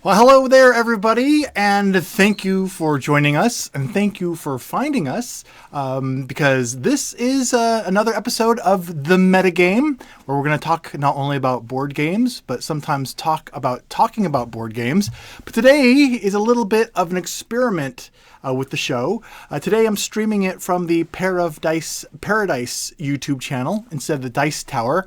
Well, hello there, everybody, and thank you for joining us, and thank you for finding us, because this is another episode of The Metagame, where we're going to talk not only about board games, but sometimes talking about board games. But today is a little bit of an experiment with the show. Today I'm streaming it from the Pair of Dice Paradise YouTube channel instead of the Dice Tower,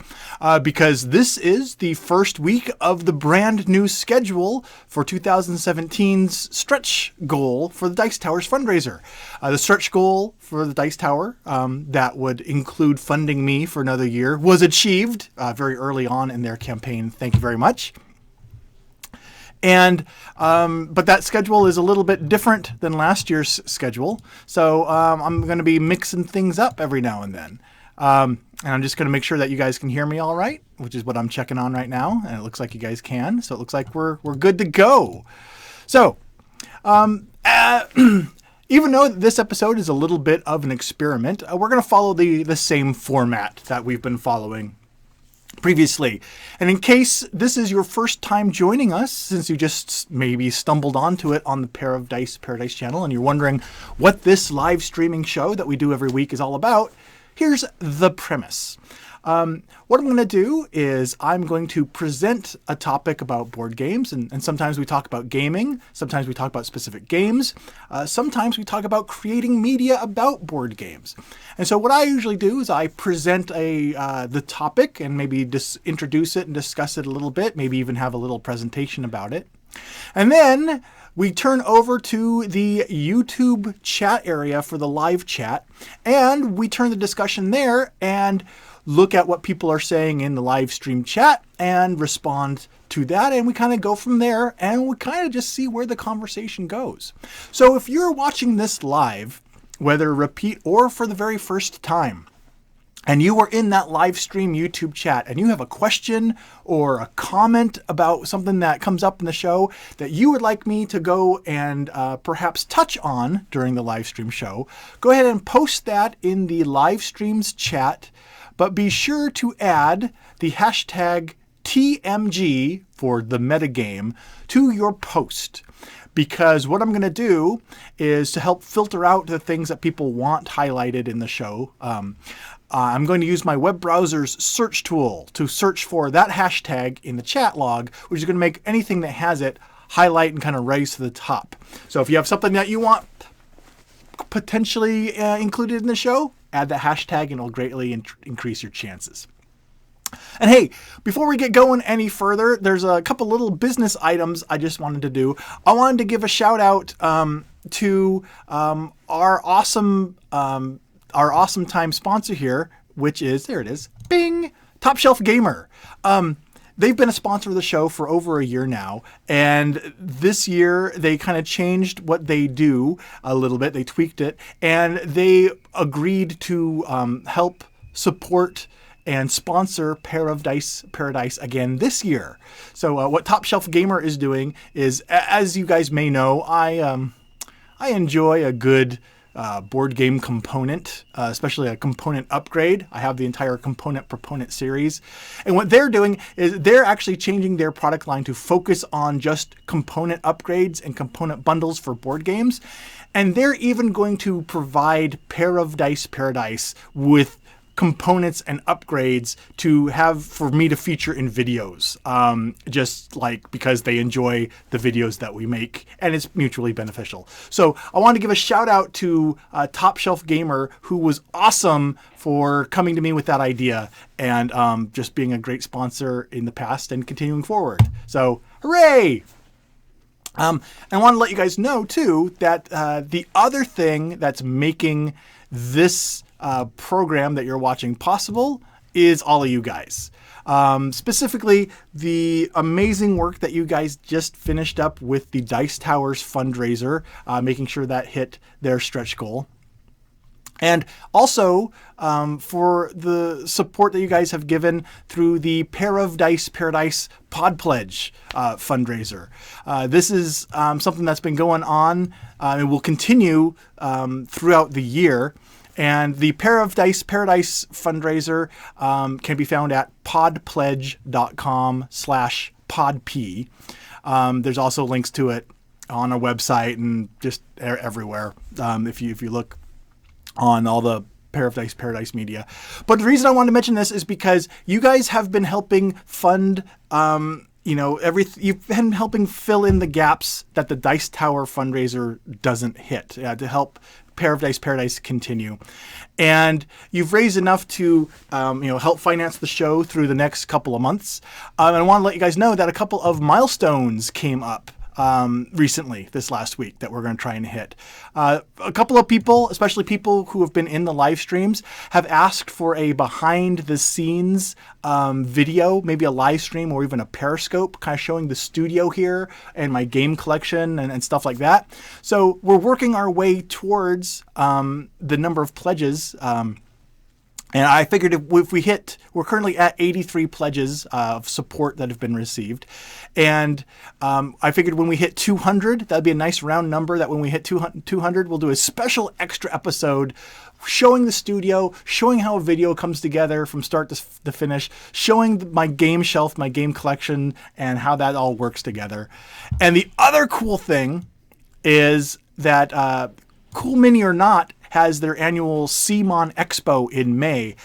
because this is the first week of the brand new schedule for 2017's stretch goal for the Dice Tower's fundraiser. The stretch goal for the Dice Tower, that would include funding me for another year, was achieved very early on in their campaign. Thank you very much. And but that schedule is a little bit different than last year's schedule, so I'm going to be mixing things up every now and then. And I'm just going to make sure that you guys can hear me all right, which is what I'm checking on right now, and it looks like you guys can. So it looks like we're good to go. So even though this episode is a little bit of an experiment, we're going to follow the same format that we've been following previously. And in case this is your first time joining us, since you just maybe stumbled onto it on the Pair of Dice Paradise channel and you're wondering what this live streaming show that we do every week is all about, here's the premise. What I'm going to do is I'm going to present a topic about board games, and sometimes we talk about gaming, sometimes we talk about specific games, sometimes we talk about creating media about board games. And so what I usually do is I present the topic and maybe just introduce it and discuss it a little bit, maybe even have a little presentation about it. And then we turn over to the YouTube chat area for the live chat, and we turn the discussion there and look at what people are saying in the live stream chat and respond to that. And we kind of go from there and we kind of just see where the conversation goes. So if you're watching this live, whether repeat or for the very first time, and you were in that live stream YouTube chat and you have a question or a comment about something that comes up in the show that you would like me to go and perhaps touch on during the live stream show, go ahead and post that in the live streams chat, but be sure to add the hashtag TMG for the metagame to your post. Because what I'm going to do is to help filter out the things that people want highlighted in the show. I'm going to use my web browser's search tool to search for that hashtag in the chat log, which is going to make anything that has it highlight and kind of raise to the top. So if you have something that you want potentially included in the show, add that hashtag and it'll greatly increase your chances. And hey, before we get going any further, there's a couple little business items I just wanted to do. I wanted to give a shout out to our awesome time sponsor here, which is, there it is, bing, Top Shelf Gamer. They've been a sponsor of the show for over a year now, and this year they kind of changed what they do a little bit. They tweaked it, and they agreed to help support and sponsor Pair of Dice Paradise again this year. So what Top Shelf Gamer is doing is, as you guys may know, I enjoy a good board game component, especially a component upgrade. I have the entire component proponent series. And what they're doing is they're actually changing their product line to focus on just component upgrades and component bundles for board games. And they're even going to provide Pair of Dice Paradise with components and upgrades to have for me to feature in videos, just like because they enjoy the videos that we make and it's mutually beneficial. So I want to give a shout out to Top Shelf Gamer, who was awesome for coming to me with that idea and just being a great sponsor in the past and continuing forward. So hooray! And I want to let you guys know too that the other thing that's making this program that you're watching possible is all of you guys. Specifically, the amazing work that you guys just finished up with the Dice Towers fundraiser, making sure that hit their stretch goal. And also for the support that you guys have given through the Pair of Dice Paradise Pod Pledge fundraiser. This is something that's been going on and will continue throughout the year. And the Pair of Dice Paradise fundraiser can be found at podpledge.com/podp. There's also links to it on our website and just everywhere. If you look on all the Paradise Media. But the reason I wanted to mention this is because you guys have been helping fund, you've been helping fill in the gaps that the Dice Tower fundraiser doesn't hit, to help Paradise continue. And you've raised enough to, help finance the show through the next couple of months. And I want to let you guys know that a couple of milestones came up recently this last week that we're going to try and hit. A couple of people, especially people who have been in the live streams, have asked for a behind the scenes video, maybe a live stream or even a Periscope, kind of showing the studio here and my game collection and stuff like that. So we're working our way towards the number of pledges. And I figured if we hit, we're currently at 83 pledges of support that have been received. And I figured when we hit 200, that'd be a nice round number, that when we hit 200, we'll do a special extra episode showing the studio, showing how a video comes together from start to finish, showing my game shelf, my game collection, and how that all works together. And the other cool thing is that Cool Mini or Not has their annual CMON Expo in May.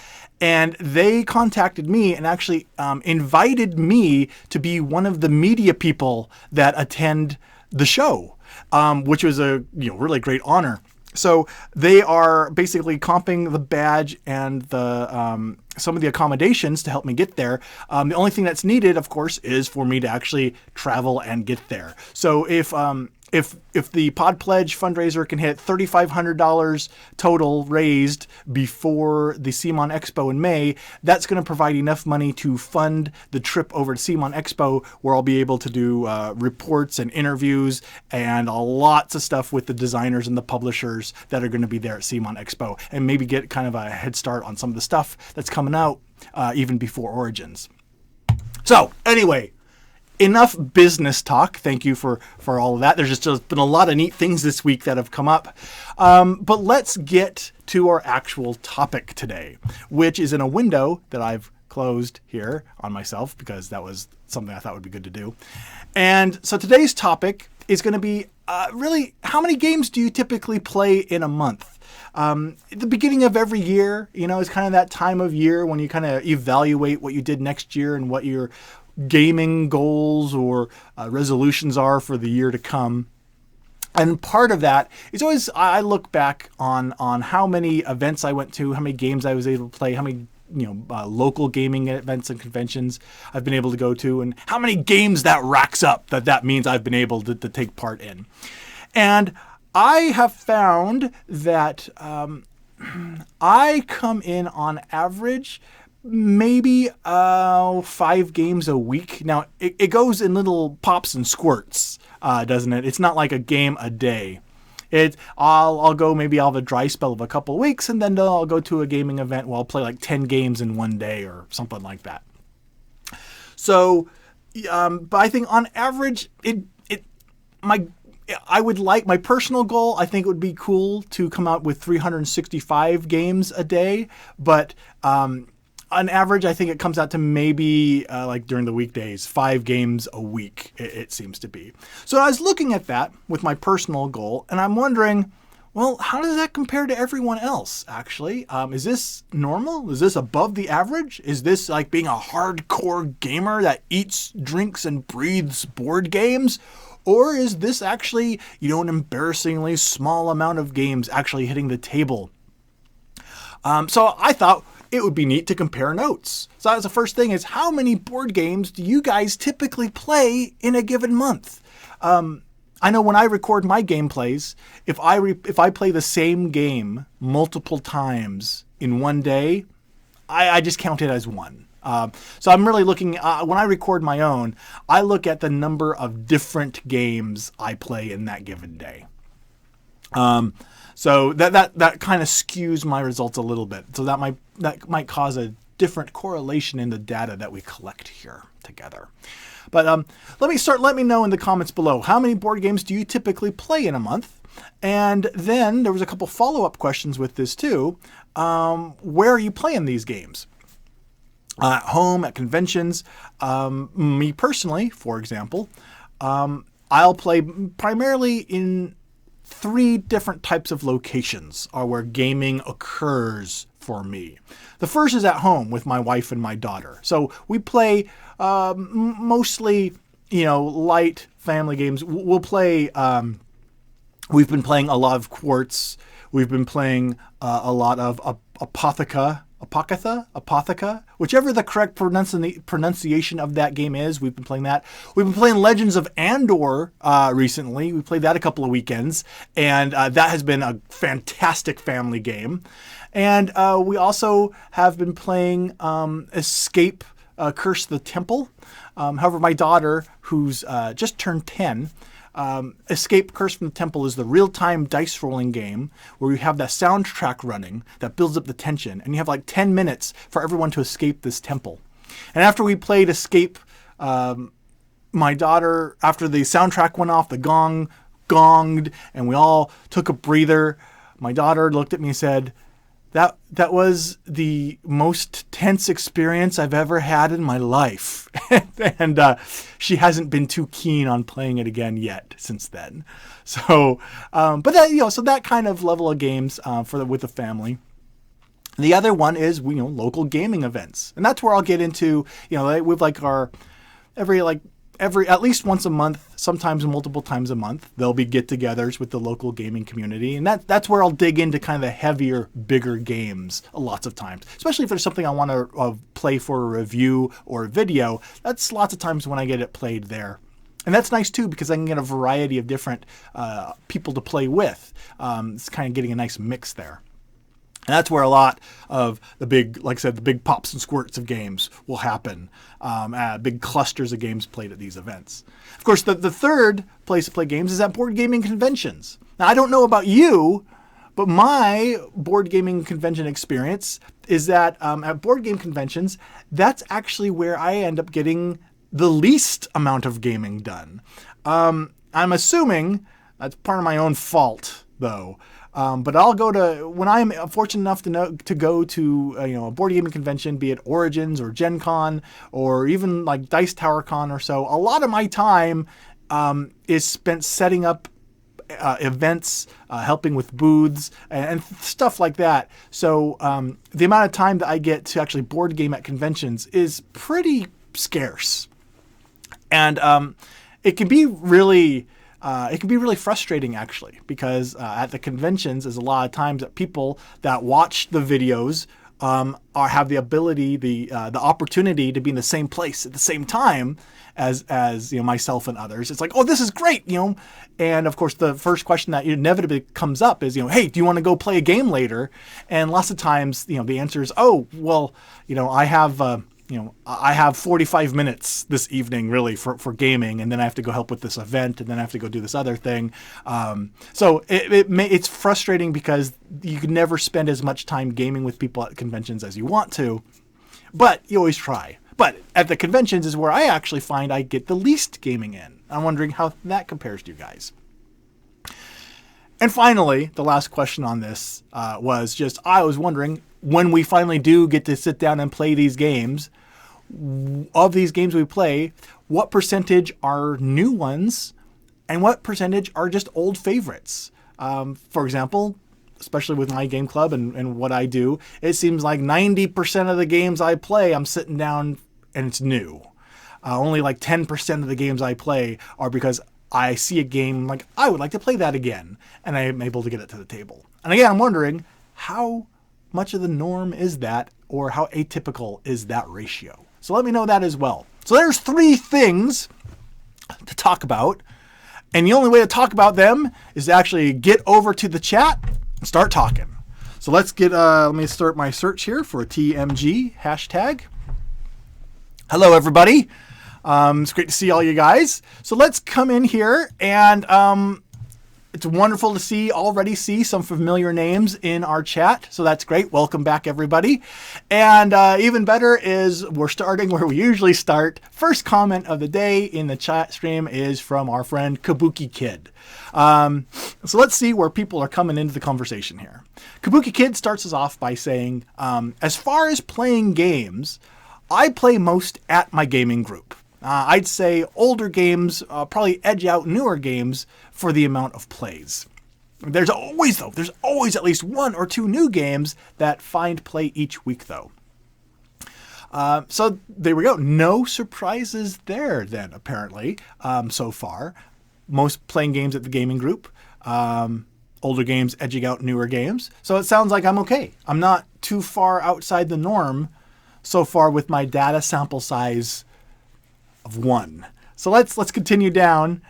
And they contacted me and actually invited me to be one of the media people that attend the show, which was a really great honor. So they are basically comping the badge and the some of the accommodations to help me get there. The only thing that's needed, of course, is for me to actually travel and get there. So if the Pod Pledge fundraiser can hit $3,500 total raised before the CMON Expo in May, that's going to provide enough money to fund the trip over to CMON Expo, where I'll be able to do reports and interviews and lots of stuff with the designers and the publishers that are going to be there at CMON Expo, and maybe get kind of a head start on some of the stuff that's coming out even before Origins. So anyway, enough business talk. Thank you for all of that. There's just been a lot of neat things this week that have come up. But let's get to our actual topic today, which is in a window that I've closed here on myself because that was something I thought would be good to do. And so today's topic is going to be really, how many games do you typically play in a month? At the beginning of every year, is kind of that time of year when you kind of evaluate what you did next year and what your gaming goals or resolutions are for the year to come. And part of that is always, I look back on how many events I went to, how many games I was able to play, how many local gaming events and conventions I've been able to go to, and how many games that racks up that means I've been able to take part in. And I have found that I come in on average maybe 5 games a week. Now, it goes in little pops and squirts, doesn't it? It's not like a game a day. I'll go, maybe I'll have a dry spell of a couple of weeks, and then I'll go to a gaming event where I'll play like 10 games in one day or something like that. So, but I think on average, I would like, my personal goal, I think it would be cool to come out with 365 games a day, but on average, I think it comes out to maybe, like during the weekdays, 5 games a week, it seems to be. So I was looking at that with my personal goal, and I'm wondering, well, how does that compare to everyone else, actually? Is this normal? Is this above the average? Is this like being a hardcore gamer that eats, drinks, and breathes board games? Or is this actually, an embarrassingly small amount of games actually hitting the table? So I thought it would be neat to compare notes. So that was the first thing, is how many board games do you guys typically play in a given month? I know when I record my gameplays, if I play the same game multiple times in one day, I just count it as one. So I'm really looking, when I record my own, I look at the number of different games I play in that given day. So that kind of skews my results a little bit. So that might cause a different correlation in the data that we collect here together. But let me know in the comments below, how many board games do you typically play in a month? And then there was a couple follow-up questions with this too. Where are you playing these games? At home, at conventions. Me personally, for example, I'll play primarily in 3 different types of locations are where gaming occurs for me. The first is at home with my wife and my daughter. So we play mostly, light family games. We'll play, we've been playing a lot of Quartz. We've been playing a lot of Apotheca, whichever the correct pronunciation of that game is. We've been playing that. We've been playing Legends of Andor recently. We played that a couple of weekends, and that has been a fantastic family game. And we also have been playing Escape Curse the Temple. However, my daughter, who's just turned 10, Escape Curse from the Temple is the real-time dice rolling game where you have that soundtrack running that builds up the tension, and you have like 10 minutes for everyone to escape this temple. And after we played Escape, my daughter, after the soundtrack went off, the gong gonged, and we all took a breather, my daughter looked at me and said, That was the most tense experience I've ever had in my life. And she hasn't been too keen on playing it again yet since then. So, but that, so that kind of level of games with the family. The other one is, local gaming events. And that's where I'll get into, with like our every at least once a month, sometimes multiple times a month, there'll be get-togethers with the local gaming community, and that's where I'll dig into kind of the heavier, bigger games lots of times. Especially if there's something I want to play for a review or a video, that's lots of times when I get it played there. And that's nice too, because I can get a variety of different people to play with. It's kind of getting a nice mix there. And that's where a lot of the big, like I said, the big pops and squirts of games will happen. Big clusters of games played at these events. Of course, the third place to play games is at board gaming conventions. Now, I don't know about you, but my board gaming convention experience is that at board game conventions, that's actually where I end up getting the least amount of gaming done. I'm assuming that's part of my own fault, though. But I'll go to, when I'm fortunate enough to go to a board gaming convention, be it Origins or Gen Con or even like Dice Tower Con or so, a lot of my time is spent setting up events, helping with booths and stuff like that. So the amount of time that I get to actually board game at conventions is pretty scarce. And it can be really frustrating, actually, because at the conventions, there's a lot of times that people that watch the videos have the ability, the opportunity to be in the same place at the same time as myself and others. It's like, oh, this is great, And of course, the first question that inevitably comes up is, hey, do you want to go play a game later? And lots of times, the answer is, oh, well, I have 45 minutes this evening really for gaming, and then I have to go help with this event, and then I have to go do this other thing. So it's frustrating because you can never spend as much time gaming with people at conventions as you want to, but you always try. But at the conventions is where I actually find I get the least gaming in. I'm wondering how that compares to you guys. And finally, the last question on this was just, I was wondering, when we finally do get to sit down and play these games, of these games we play, what percentage are new ones and what percentage are just old favorites? For example, especially with my game club and what I do, it seems like 90% of the games I play, I'm sitting down and it's new. Only like 10% of the games I play are because I see a game like, I would like to play that again, and I'm able to get it to the table. And again, I'm wondering, how much of the norm is that, or how atypical is that ratio? So let me know that as well. So there's 3 things to talk about, and the only way to talk about them is to actually get over to the chat and start talking. So let's get, let me start my search here for a TMG hashtag. Hello, everybody. It's great to see all you guys. So let's come in here, and it's wonderful to already see some familiar names in our chat. So that's great. Welcome back, everybody. And even better is we're starting where we usually start. First comment of the day in the chat stream is from our friend Kabuki Kid. So let's see where people are coming into the conversation here. Kabuki Kid starts us off by saying, as far as playing games, I play most at my gaming group. I'd say older games probably edge out newer games for the amount of plays. There's always at least one or two new games that find play each week, though. So there we go. No surprises there then, apparently, so far. Most playing games at the gaming group. Older games edging out newer games. So it sounds like I'm okay. I'm not too far outside the norm so far with my data sample size of 1. So let's continue down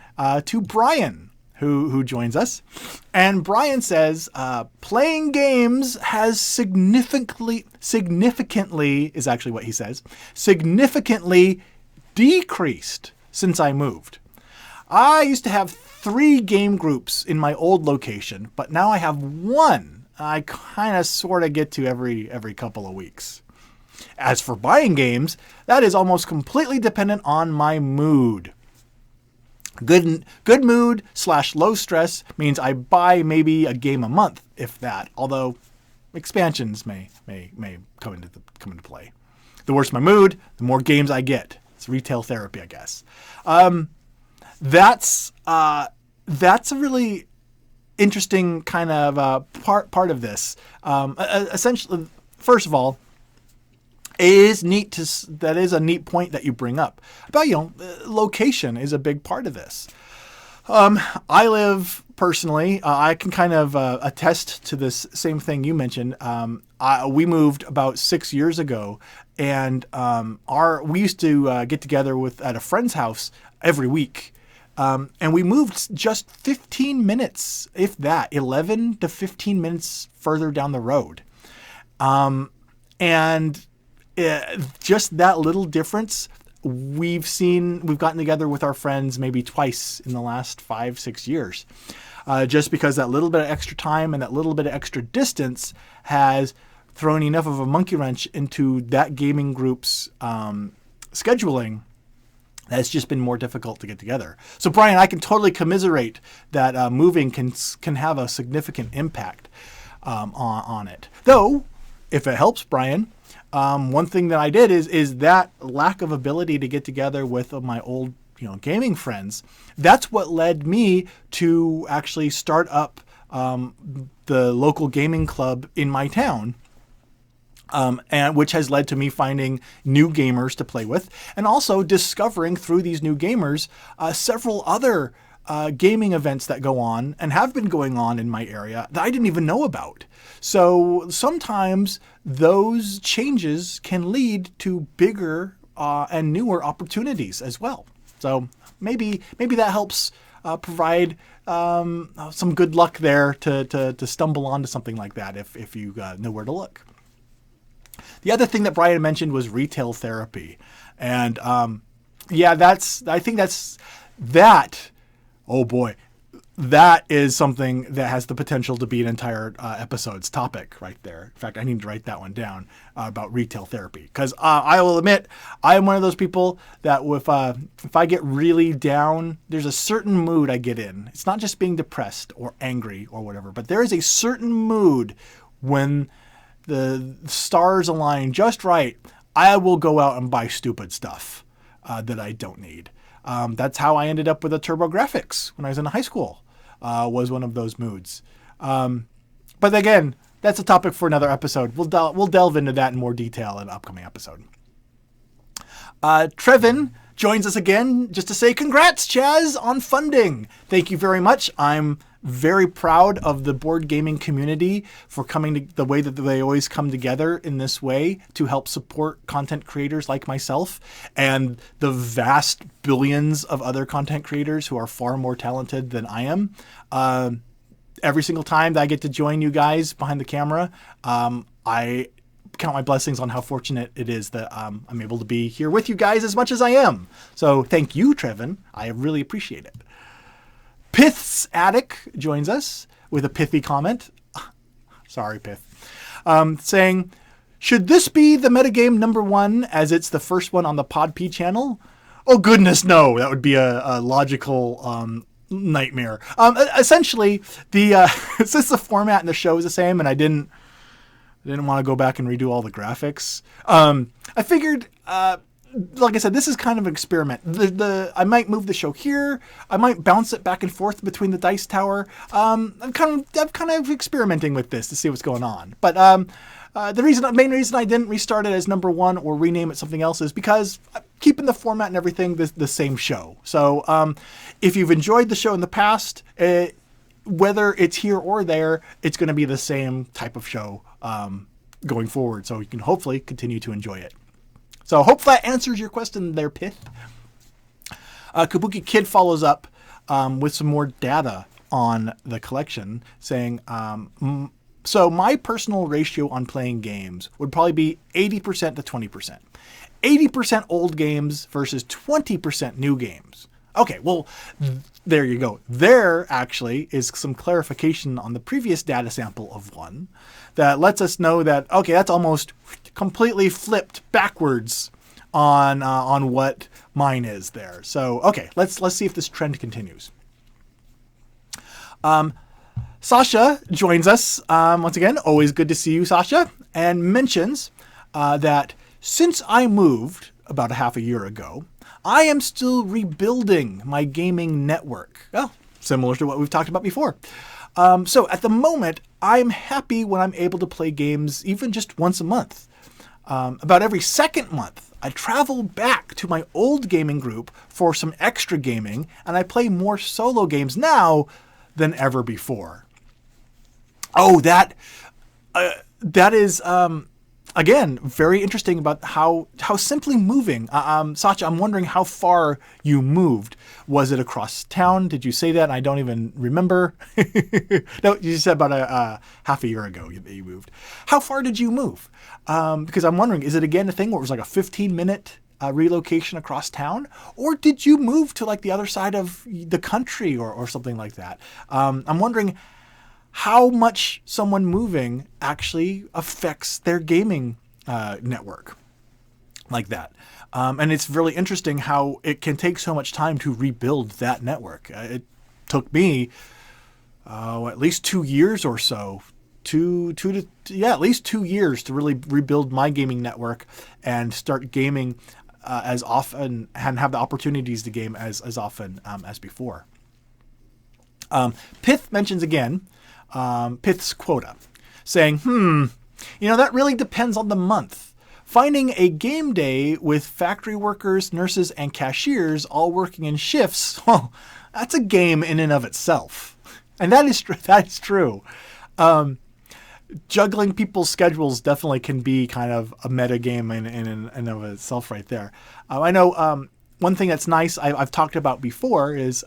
to Brian, who joins us. And Brian says, playing games has significantly is actually what he says, significantly decreased since I moved. I used to have 3 game groups in my old location, but now I have 1. I kind of sort of get to every couple of weeks. As for buying games, that is almost completely dependent on my mood. Good mood / low stress means I buy maybe a game a month, if that. Although expansions may come into play. The worse my mood, the more games I get. It's retail therapy, I guess. That's a really interesting kind of part of this. Essentially, first of all, that is a neat point that you bring up about, location is a big part of this. I live personally, I can kind of attest to this same thing you mentioned. We moved about 6 years ago, and we used to get together at a friend's house every week. And we moved just 15 minutes, if that, 11 to 15 minutes further down the road. And just that little difference, we've gotten together with our friends maybe twice in the last 5-6 years. Just because that little bit of extra time and that little bit of extra distance has thrown enough of a monkey wrench into that gaming group's scheduling that it's just been more difficult to get together. So Brian, I can totally commiserate that moving can have a significant impact on it. Though, if it helps, Brian, one thing that I did is that lack of ability to get together with my old gaming friends. That's what led me to actually start up the local gaming club in my town. And which has led to me finding new gamers to play with, and also discovering through these new gamers several other gaming events that go on and have been going on in my area that I didn't even know about. So sometimes those changes can lead to bigger and newer opportunities as well. So maybe that helps provide some good luck there to stumble onto something like that if you know where to look. The other thing that Brian mentioned was retail therapy. And I think that, oh boy, that is something that has the potential to be an entire episode's topic right there. In fact, I need to write that one down about retail therapy. Because I will admit, I am one of those people that if I get really down, there's a certain mood I get in. It's not just being depressed or angry or whatever, but there is a certain mood when the stars align just right, I will go out and buy stupid stuff that I don't need. That's how I ended up with the TurboGrafx when I was in high school, was one of those moods. But again, that's a topic for another episode. We'll delve into that in more detail in an upcoming episode. Trevin joins us again just to say congrats, Chaz, on funding. Thank you very much. I'm very proud of the board gaming community for coming the way that they always come together in this way to help support content creators like myself and the vast billions of other content creators who are far more talented than I am. Every single time that I get to join you guys behind the camera, I count my blessings on how fortunate it is that I'm able to be here with you guys as much as I am. So thank you, Trevin. I really appreciate it. Pith's Attic joins us with a pithy comment. Sorry, Pith. Saying, should this be the metagame number 1 as it's the first one on the PodP channel? Oh, goodness, no. That would be a logical nightmare. Essentially, since the format and the show is the same and I didn't want to go back and redo all the graphics, I figured like I said, this is kind of an experiment. I might move the show here. I might bounce it back and forth between the dice tower. I'm kind of experimenting with this to see what's going on. But the main reason I didn't restart it as number one or rename it something else is because I'm keeping the format and everything the same show. So if you've enjoyed the show in the past, whether it's here or there, it's going to be the same type of show going forward. So you can hopefully continue to enjoy it. So hopefully that answers your question there, Pith. Kabuki Kid follows up with some more data on the collection, saying, so my personal ratio on playing games would probably be 80% to 20%. 80% old games versus 20% new games. Okay, well, there you go. There actually is some clarification on the previous data sample of one that lets us know that, okay, that's almost completely flipped backwards on what mine is there. So, okay, let's see if this trend continues. Sasha joins us once again. Always good to see you, Sasha, and mentions that since I moved about a half a year ago, I am still rebuilding my gaming network. Well, similar to what we've talked about before. So at the moment, I'm happy when I'm able to play games even just once a month. About every second month, I travel back to my old gaming group for some extra gaming, and I play more solo games now than ever before. Oh, that is... again, very interesting about how simply moving. Sacha, I'm wondering how far you moved. Was it across town? Did you say that? I don't even remember. No, you said about a half a year ago that you moved. How far did you move? Because I'm wondering, is it again a thing where it was like a 15-minute relocation across town? Or did you move to like the other side of the country or something like that? I'm wondering how much someone moving actually affects their gaming network like that. And it's really interesting how it can take so much time to rebuild that network. It took me at least 2 years or so, at least 2 years to really rebuild my gaming network and start gaming as often and have the opportunities to game as often as before. Pith mentions again, Pith's Quota, saying, that really depends on the month. Finding a game day with factory workers, nurses, and cashiers all working in shifts, well, that's a game in and of itself. And that is true. Juggling people's schedules definitely can be kind of a meta game in and of itself right there. I know one thing that's nice I've talked about before is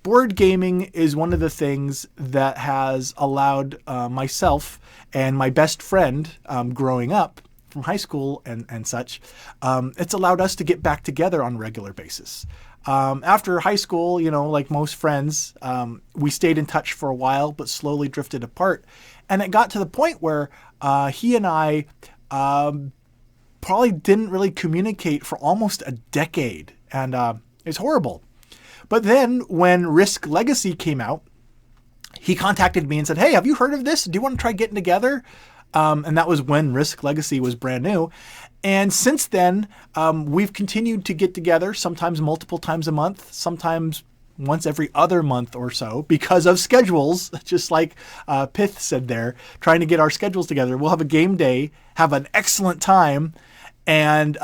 board gaming is one of the things that has allowed myself and my best friend growing up from high school and such, it's allowed us to get back together on a regular basis. After high school, like most friends, we stayed in touch for a while, but slowly drifted apart. And it got to the point where he and I probably didn't really communicate for almost a decade. And it's horrible. But then when Risk Legacy came out, he contacted me and said, hey, have you heard of this? Do you want to try getting together? And that was when Risk Legacy was brand new. And since then, we've continued to get together, sometimes multiple times a month, sometimes once every other month or so, because of schedules, just like Pith said there, trying to get our schedules together. We'll have a game day, have an excellent time, and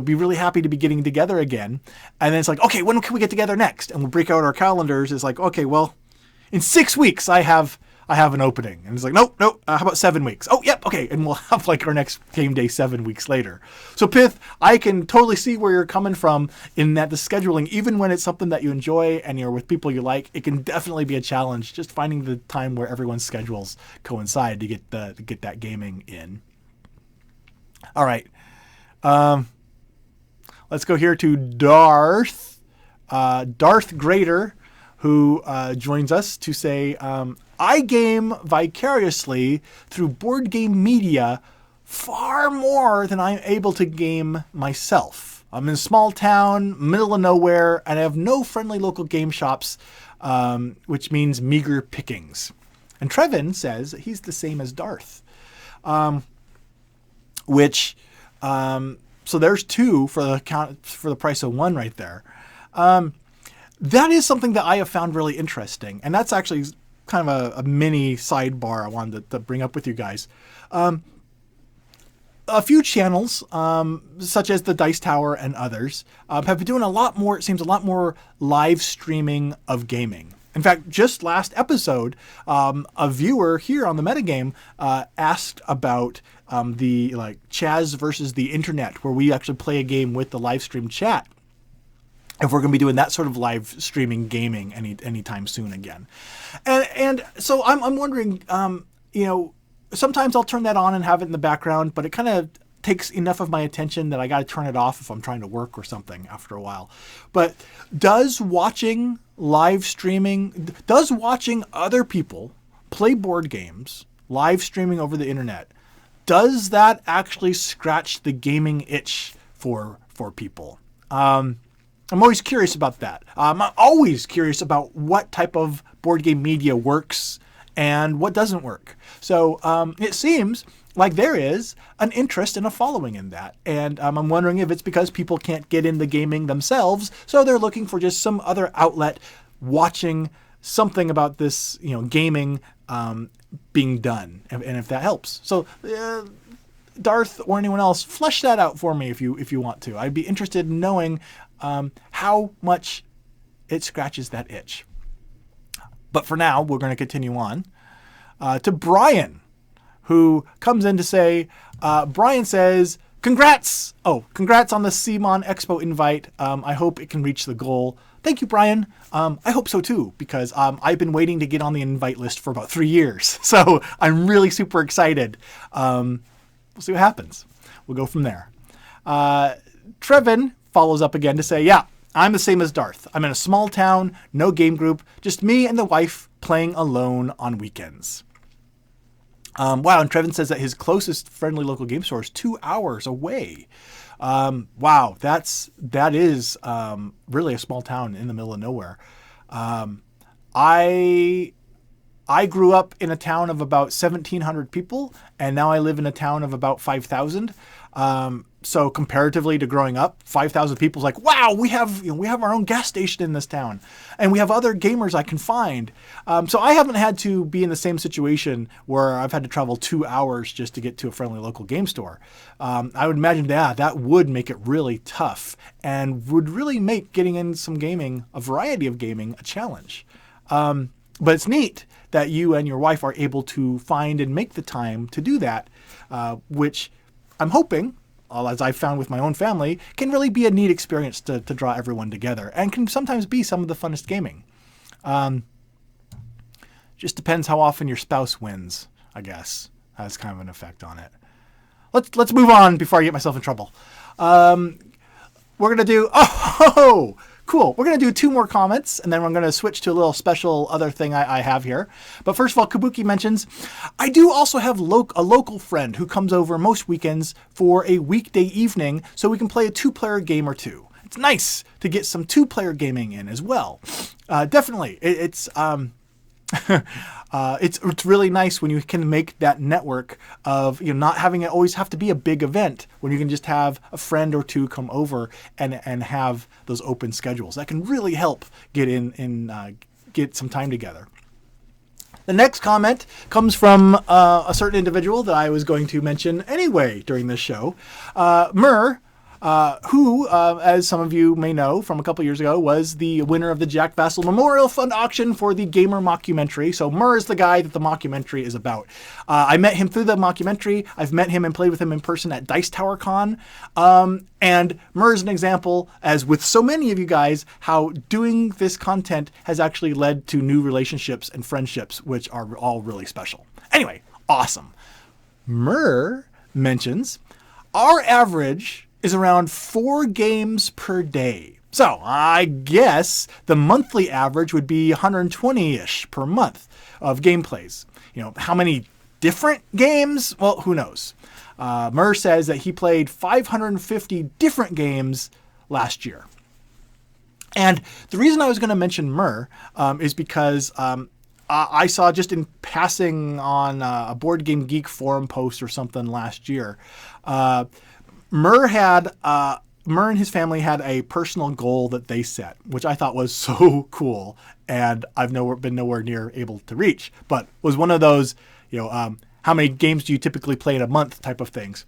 be really happy to be getting together again. And then it's like, okay, when can we get together next? And we'll break out our calendars. It's like, okay, well, in 6 weeks, I have an opening. And it's like, nope, how about 7 weeks? Oh, yep, okay. And we'll have like our next game day 7 weeks later. So Pith, I can totally see where you're coming from in that the scheduling, even when it's something that you enjoy and you're with people you like, it can definitely be a challenge just finding the time where everyone's schedules coincide to get that gaming in. All right. Let's go here to Darth Greater, who joins us to say, I game vicariously through board game media far more than I'm able to game myself. I'm in a small town, middle of nowhere, and I have no friendly local game shops, which means meager pickings. And Trevin says he's the same as Darth, which So there's two for the price of one right there. That is something that I have found really interesting. And that's actually kind of a mini sidebar I wanted to bring up with you guys. A few channels, such as the Dice Tower and others, have been doing a lot more live streaming of gaming. In fact, just last episode, a viewer here on the Metagame asked about the Chaz versus the internet, where we actually play a game with the live stream chat. If we're going to be doing that sort of live streaming gaming anytime soon again, and so I'm wondering, sometimes I'll turn that on and have it in the background, but it kind of takes enough of my attention that I got to turn it off if I'm trying to work or something after a while. But does watching other people play board games, live streaming over the internet, does that actually scratch the gaming itch for people? I'm always curious about that. I'm always curious about what type of board game media works and what doesn't work. So it seems like there is an interest and a following in that. And I'm wondering if it's because people can't get into gaming themselves, so they're looking for just some other outlet, watching something about this, gaming being done, and if that helps. So Darth or anyone else, flesh that out for me if you want to. I'd be interested in knowing how much it scratches that itch. But for now, we're going to continue on to Brian, who comes in to say, Brian says, congrats! Oh, congrats on the CMON Expo invite. I hope it can reach the goal. Thank you, Brian. I hope so too, because I've been waiting to get on the invite list for about 3 years. So I'm really super excited. We'll see what happens. We'll go from there. Trevin follows up again to say, yeah, I'm the same as Darth. I'm in a small town, no game group, just me and the wife playing alone on weekends. Wow, and Trevin says that his closest friendly local game store is 2 hours away. Wow, that is really a small town in the middle of nowhere. I grew up in a town of about 1,700 people, and now I live in a town of about 5,000. So comparatively to growing up, 5,000 people is like, wow, we have our own gas station in this town, and we have other gamers I can find. So I haven't had to be in the same situation where I've had to travel 2 hours just to get to a friendly local game store. I would imagine that would make it really tough and would really make getting in some gaming, a variety of gaming, a challenge. But it's neat that you and your wife are able to find and make the time to do that, which I'm hoping, as I've found with my own family, can really be a neat experience to draw everyone together and can sometimes be some of the funnest gaming. Just depends how often your spouse wins, I guess. Has kind of an effect on it. Let's move on before I get myself in trouble. We're going to do... Oh, cool. We're going to do 2 more comments, and then we're going to switch to a little special other thing I have here. But first of all, Kabuki mentions, I do also have a local friend who comes over most weekends for a weekday evening so we can play a 2-player game or 2. It's nice to get some 2-player gaming in as well. Definitely. It's really nice when you can make that network of not having it always have to be a big event, when you can just have a friend or 2 come over and have those open schedules. That can really help get some time together. The next comment comes from a certain individual that I was going to mention anyway during this show, Mur. Who, as some of you may know from a couple years ago, was the winner of the Jack Vassal Memorial Fund auction for the Gamer mockumentary. So Murr is the guy that the mockumentary is about. I met him through the mockumentary. I've met him and played with him in person at Dice Tower Con. And Murr is an example, as with so many of you guys, how doing this content has actually led to new relationships and friendships, which are all really special. Anyway, awesome. Murr mentions, our average is around 4 games per day. So I guess the monthly average would be 120-ish per month of gameplays. How many different games? Well, who knows? Murr says that he played 550 different games last year. And the reason I was going to mention Murr is because I saw just in passing on a Board Game Geek forum post or something last year, Murr and his family had a personal goal that they set, which I thought was so cool, and I've been nowhere near able to reach. But was one of those, how many games do you typically play in a month type of things.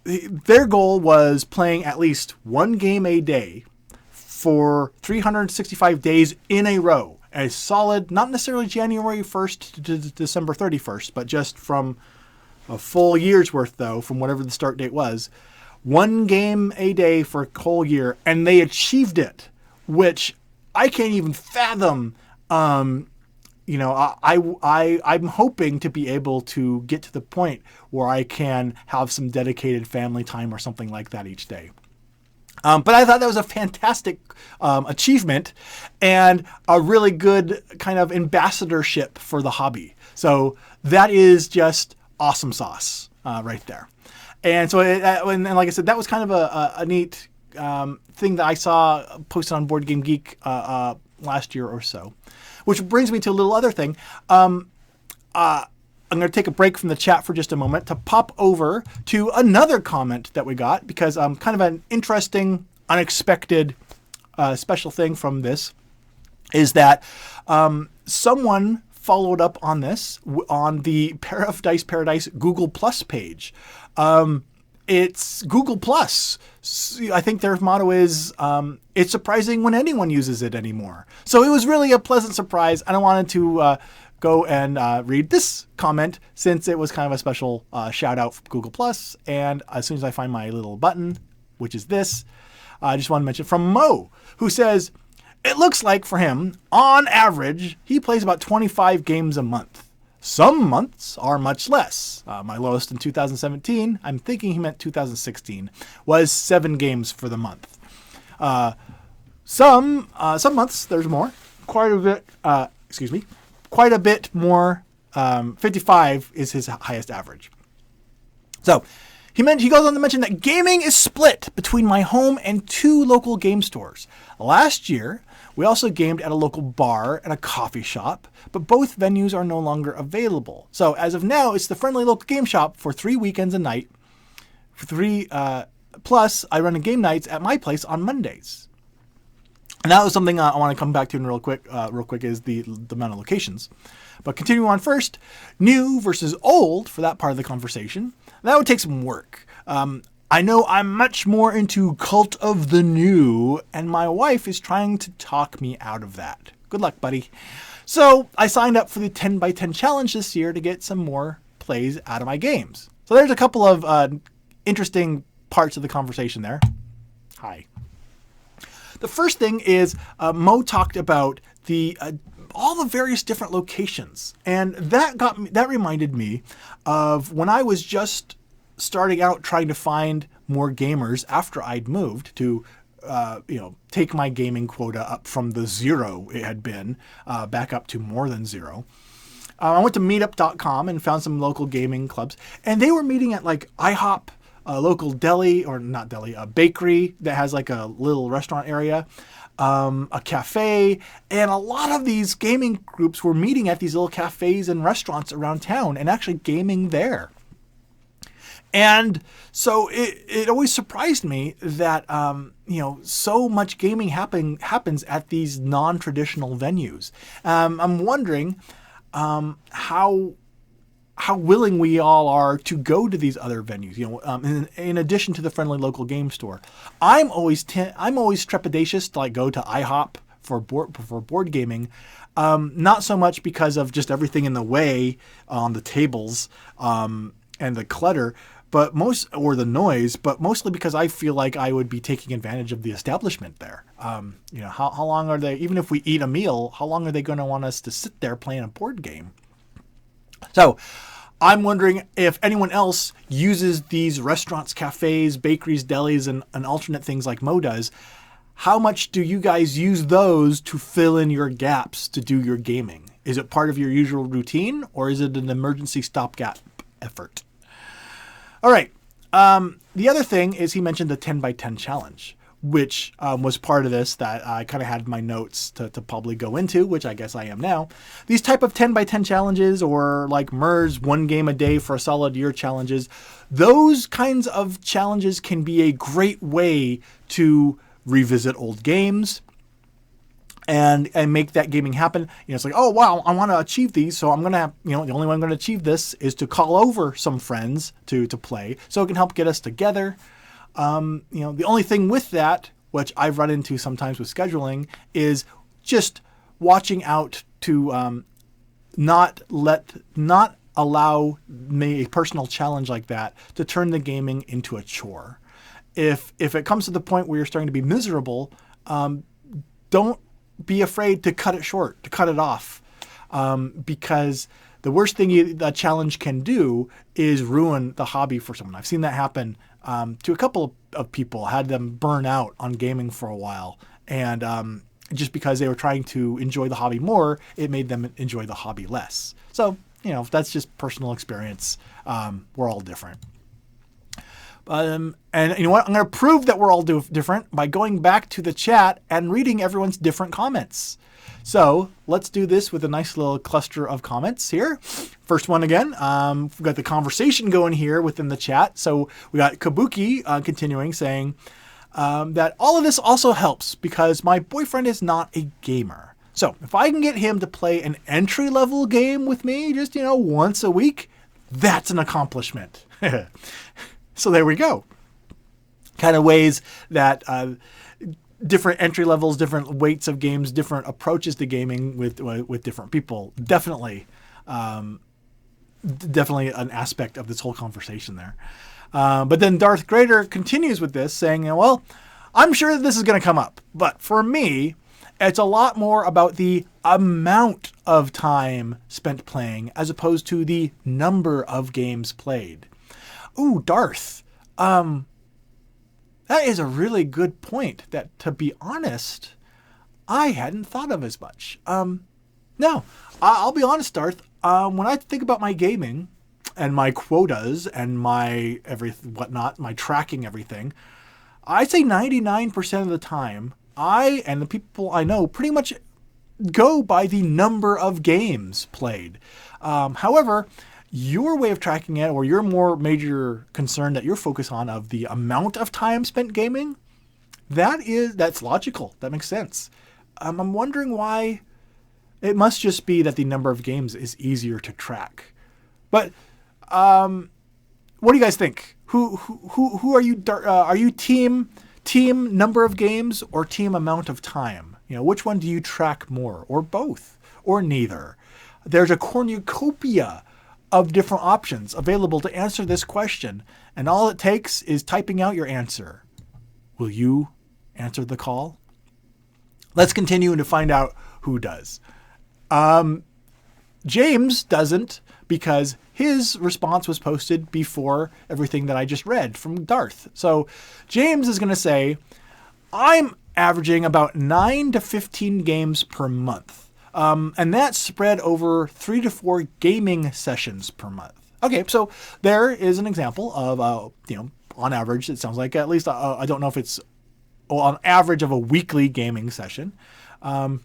Their goal was playing at least one game a day for 365 days in a row. A solid, not necessarily January 1st to December 31st, but just from a full year's worth, though, from whatever the start date was. One game a day for a whole year, and they achieved it, which I can't even fathom. I'm hoping to be able to get to the point where I can have some dedicated family time or something like that each day. But I thought that was a fantastic achievement and a really good kind of ambassadorship for the hobby. So that is just awesome sauce right there. And so, and like I said, that was kind of a neat thing that I saw posted on Board Game Geek last year or so. Which brings me to a little other thing. I'm going to take a break from the chat for just a moment to pop over to another comment that we got, because kind of an interesting, unexpected special thing from this is that someone followed up on this on the Pair of Dice Paradise Google Plus page. It's Google Plus. I think their motto is, it's surprising when anyone uses it anymore. So it was really a pleasant surprise. And I wanted to go and read this comment since it was kind of a special shout out from Google Plus. And as soon as I find my little button, which is this, I just want to mention from Mo, who says, it looks like for him, on average, he plays about 25 games a month. Some months are much less. My lowest in 2017, I'm thinking he meant 2016, was 7 games for the month. Some months there's more, quite a bit more. 55 is his highest average. So he goes on to mention that gaming is split between my home and 2 local game stores. Last year, we also gamed at a local bar and a coffee shop, but both venues are no longer available. So as of now, it's the friendly local game shop for 3 weekends a night. Plus, I run game nights at my place on Mondays. And that was something I want to come back to in real quick is the amount of locations. But continuing on first, new versus old for that part of the conversation. That would take some work. I know I'm much more into Cult of the New, and my wife is trying to talk me out of that. Good luck, buddy. So I signed up for the 10 by 10 challenge this year to get some more plays out of my games. So there's a couple of interesting parts of the conversation there. Hi. The first thing is Mo talked about all the various different locations, and that reminded me of when I was just starting out trying to find more gamers after I'd moved to take my gaming quota up from the 0 it had been back up to more than 0. I went to meetup.com and found some local gaming clubs, and they were meeting at like IHOP, a local deli, or not deli, a bakery that has like a little restaurant area, a cafe, and a lot of these gaming groups were meeting at these little cafes and restaurants around town and actually gaming there. And so it always surprised me that, so much gaming happens at these non-traditional venues. I'm wondering how willing we all are to go to these other venues, in addition to the friendly local game store. I'm always trepidatious to go to IHOP for board gaming. Not so much because of just everything in the way on the tables and the clutter, or the noise, but mostly because I feel like I would be taking advantage of the establishment there. How long are they, even if we eat a meal, how long are they going to want us to sit there playing a board game? So I'm wondering if anyone else uses these restaurants, cafes, bakeries, delis, and alternate things like Mo does. How much do you guys use those to fill in your gaps to do your gaming? Is it part of your usual routine, or is it an emergency stopgap effort? All right. The other thing is he mentioned the 10 by 10 challenge, which was part of this that I kind of had my notes to probably go into, which I guess I am now. These type of 10 by 10 challenges, or like MERS 1 game a day for a solid year challenges, those kinds of challenges can be a great way to revisit old games and make that gaming happen. It's like, oh, wow, I want to achieve these. So I'm going to, the only way I'm going to achieve this is to call over some friends to play. So it can help get us together. The only thing with that, which I've run into sometimes with scheduling, is just watching out to not allow a personal challenge like that to turn the gaming into a chore. If it comes to the point where you're starting to be miserable, don't be afraid to cut it short, to cut it off, because the worst thing a challenge can do is ruin the hobby for someone. I've seen that happen to a couple of people, had them burn out on gaming for a while. And just because they were trying to enjoy the hobby more, it made them enjoy the hobby less. So, that's just personal experience. We're all different. And you know what? I'm going to prove that we're all different by going back to the chat and reading everyone's different comments. So let's do this with a nice little cluster of comments here. First one again, we've got the conversation going here within the chat. So we got Kabuki continuing saying that all of this also helps because my boyfriend is not a gamer. So if I can get him to play an entry-level game with me just, once a week, that's an accomplishment. So there we go. Kind of ways that different entry levels, different weights of games, different approaches to gaming with different people. Definitely an aspect of this whole conversation there. But then Darth Grader continues with this saying, well, I'm sure that this is going to come up. But for me, it's a lot more about the amount of time spent playing as opposed to the number of games played. Ooh, Darth. That is a really good point that, to be honest, I hadn't thought of as much. No, I'll be honest, Darth. When I think about my gaming and my quotas and my my tracking everything, I'd say 99% of the time, I and the people I know pretty much go by the number of games played. However, your way of tracking it, or your more major concern that you're focused on of the amount of time spent gaming, that's logical. That makes sense. I'm wondering why. It must just be that the number of games is easier to track. But what do you guys think? Who are you? Are you team number of games or team amount of time? Which one do you track more, or both, or neither? There's a cornucopia of different options available to answer this question, and all it takes is typing out your answer. Will you answer the call? Let's continue to find out who does. James doesn't, because his response was posted before everything that I just read from Darth. So James is going to say, I'm averaging about 9 to 15 games per month. And that's spread over 3 to 4 gaming sessions per month. Okay, so there is an example of, on average, it sounds like, at least, I don't know if it's on average of a weekly gaming session, and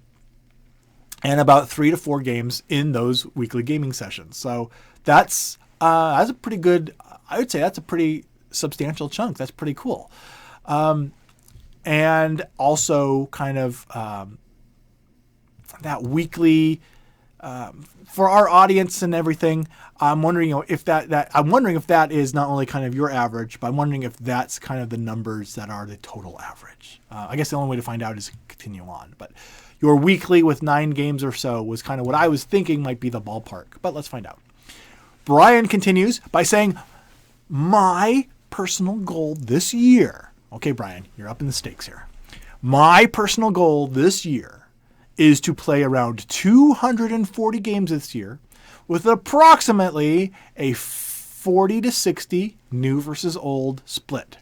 about 3 to 4 games in those weekly gaming sessions. So that's a pretty good, I would say that's a pretty substantial chunk. That's pretty cool. And also kind of, that weekly, for our audience and everything, I'm wondering, if that is not only kind of your average, but I'm wondering if that's kind of the numbers that are the total average. I guess the only way to find out is to continue on. But your weekly with 9 games or so was kind of what I was thinking might be the ballpark. But let's find out. Brian continues by saying, my personal goal this year. Okay, Brian, you're up in the stakes here. My personal goal this year is to play around 240 games this year with approximately a 40 to 60 new versus old split.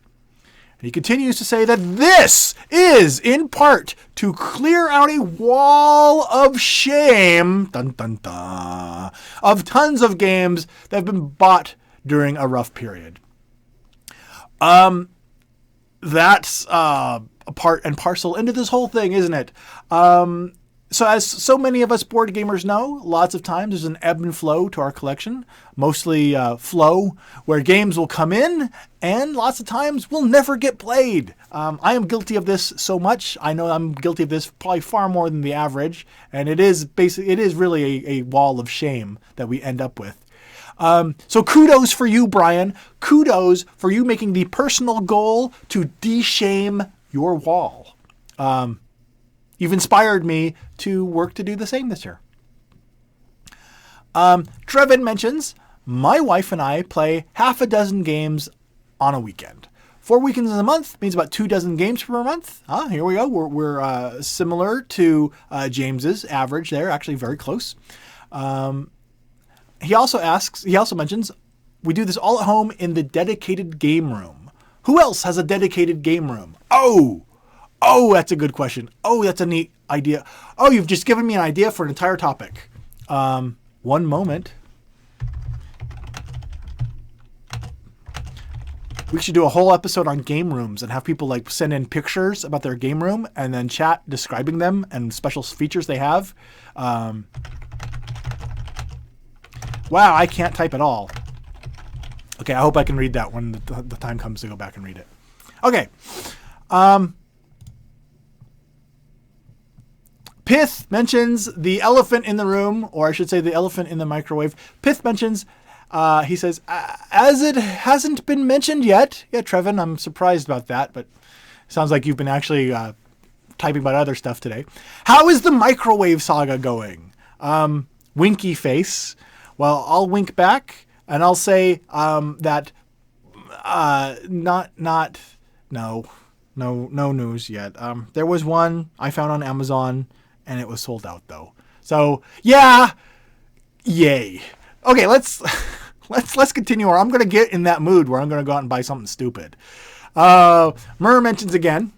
And he continues to say that this is in part to clear out a wall of shame, dun, dun, dun, of tons of games that have been bought during a rough period. That's a part and parcel into this whole thing, isn't it? So as so many of us board gamers know, lots of times there's an ebb and flow to our collection, mostly flow, where games will come in and lots of times will never get played. I am guilty of this so much. I know I'm guilty of this probably far more than the average, and it is really a wall of shame that we end up with. So kudos for you, Brian. Kudos for you making the personal goal to de-shame your wall. You've inspired me to work to do the same this year. Trevin mentions, my wife and I play half a dozen games on a weekend. 4 weekends in a month means about 24 games per month. Here we go. We're similar to James's average there, actually very close. He also mentions, we do this all at home in the dedicated game room. Who else has a dedicated game room? Oh, that's a good question. Oh, that's a neat idea. Oh, you've just given me an idea for an entire topic. One moment. We should do a whole episode on game rooms and have people like send in pictures about their game room and then chat describing them and special features they have. Wow, I can't type at all. Okay, I hope I can read that when the time comes to go back and read it. Okay. Pith mentions the elephant in the room, or I should say the elephant in the microwave. Pith mentions, he says, as it hasn't been mentioned yet. Yeah, Trevin, I'm surprised about that, but it sounds like you've been actually typing about other stuff today. How is the microwave saga going? Winky face. Well, I'll wink back and I'll say that no news yet. There was one I found on Amazon and it was sold out though. So yeah, yay. Okay, let's continue. Or I'm gonna get in that mood where I'm gonna go out and buy something stupid. Murr mentions again.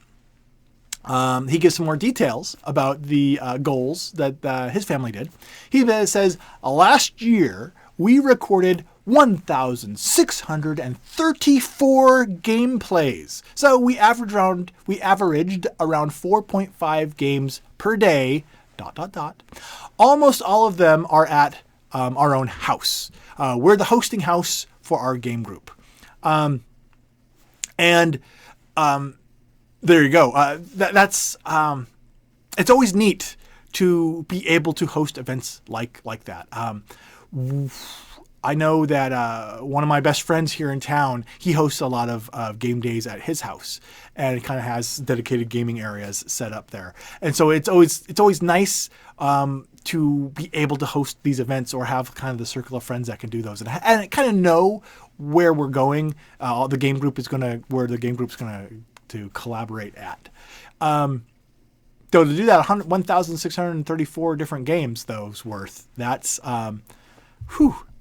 He gives some more details about the goals that his family did. He says, last year we recorded 1,634 gameplays. So we averaged around 4.5 games per day, ... Almost all of them are at our own house. We're the hosting house for our game group. There you go. That's it's always neat to be able to host events like that. I know that one of my best friends here in town, he hosts a lot of game days at his house, and it kind of has dedicated gaming areas set up there. And so it's always nice to be able to host these events or have kind of the circle of friends that can do those and kind of know where we're going. Where the game group's gonna to collaborate at. Though to do that, 1,634 different games, though's worth. That's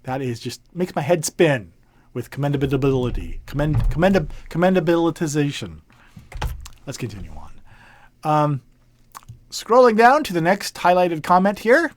that is just makes my head spin with commendabilitization. Let's continue on. Scrolling down to the next highlighted comment here.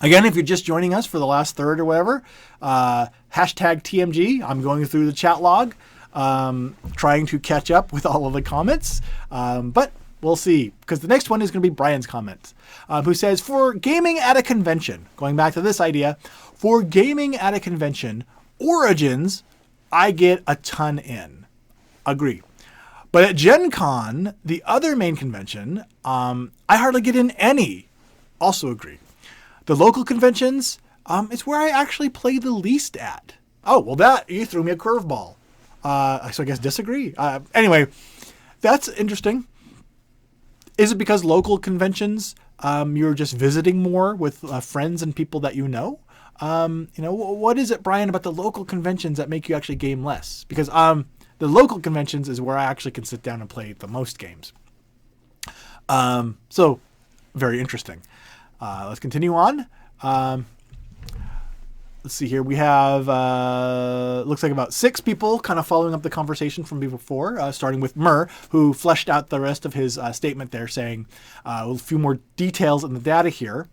Again, if you're just joining us for the last third or whatever, hashtag TMG. I'm going through the chat log, trying to catch up with all of the comments, but we'll see, because the next one is going to be Brian's comments, who says, for gaming at a convention, going back to this idea, for gaming at a convention, Origins, I get a ton in. Agree. But at Gen Con, the other main convention, I hardly get in any. Also agree. The local conventions, it's where I actually play the least at. Oh, well, that, you threw me a curveball. So I guess disagree. Anyway, that's interesting. Is it because local conventions, you're just visiting more with friends and people that you know? What is it, Brian, about the local conventions that make you actually game less? Because the local conventions is where I actually can sit down and play the most games. So, very interesting. Let's continue on. Let's see here. We have, looks like about 6 people kind of following up the conversation from before, starting with Murr, who fleshed out the rest of his statement there, saying a few more details in the data here,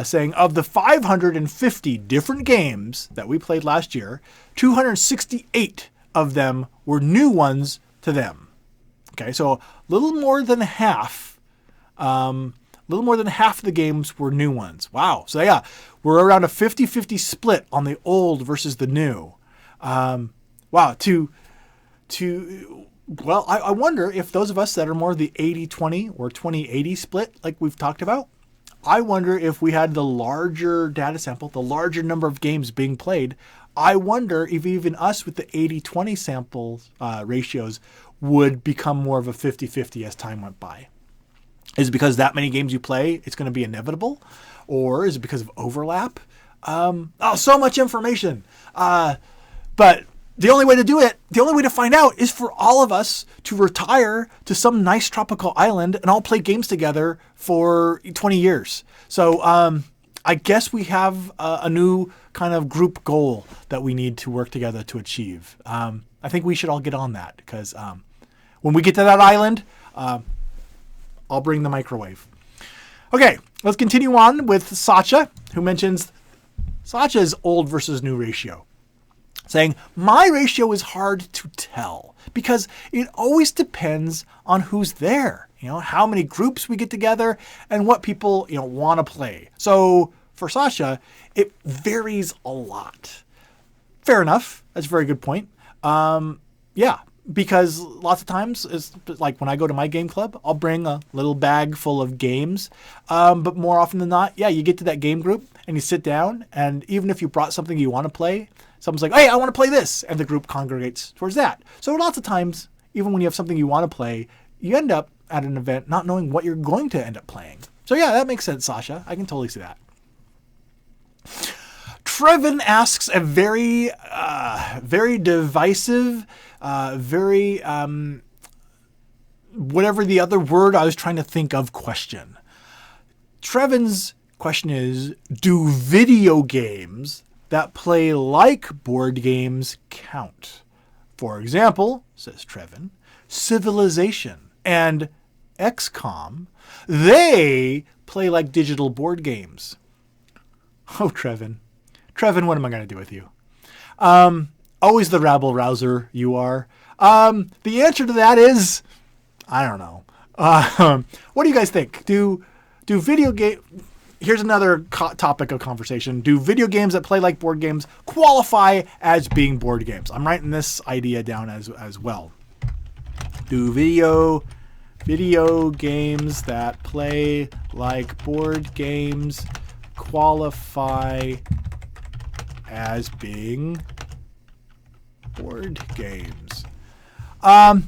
saying of the 550 different games that we played last year, 268 of them were new ones to them. Okay, so a little more than half of the games were new ones. Wow. So yeah, we're around a 50-50 split on the old versus the new. Wow. Well, I wonder if those of us that are more the 80-20 or 20-80 split, like we've talked about, I wonder if we had the larger data sample, the larger number of games being played, I wonder if even us with the 80-20 sample ratios would become more of a 50-50 as time went by. Is it because that many games you play, it's going to be inevitable? Or is it because of overlap? So much information. But the only way to do it, the only way to find out is for all of us to retire to some nice tropical island and all play games together for 20 years. So I guess we have a new kind of group goal that we need to work together to achieve. I think we should all get on that because when we get to that island, I'll bring the microwave. Okay, let's continue on with Satya, who mentions Satya's old versus new ratio. Saying, my ratio is hard to tell because it always depends on who's there, how many groups we get together and what people, want to play. So for Sasha, it varies a lot. Fair enough. That's a very good point. Yeah, because lots of times, it's like when I go to my game club, I'll bring a little bag full of games. But more often than not, yeah, you get to that game group and you sit down, and even if you brought something you want to play, someone's like, hey, I want to play this. And the group congregates towards that. So lots of times, even when you have something you want to play, you end up at an event not knowing what you're going to end up playing. So yeah, that makes sense, Sasha. I can totally see that. Trevin asks a very divisive, whatever the other word I was trying to think of question. Trevin's question is, do video games that play like board games count? For example, says Trevin, Civilization and XCOM, they play like digital board games. Oh, Trevin. Trevin, what am I going to do with you? Always the rabble-rouser you are. The answer to that is, I don't know. What do you guys think? Do video game... Here's another topic of conversation. Do video games that play like board games qualify as being board games? I'm writing this idea down as well. Do video games that play like board games qualify as being board games? I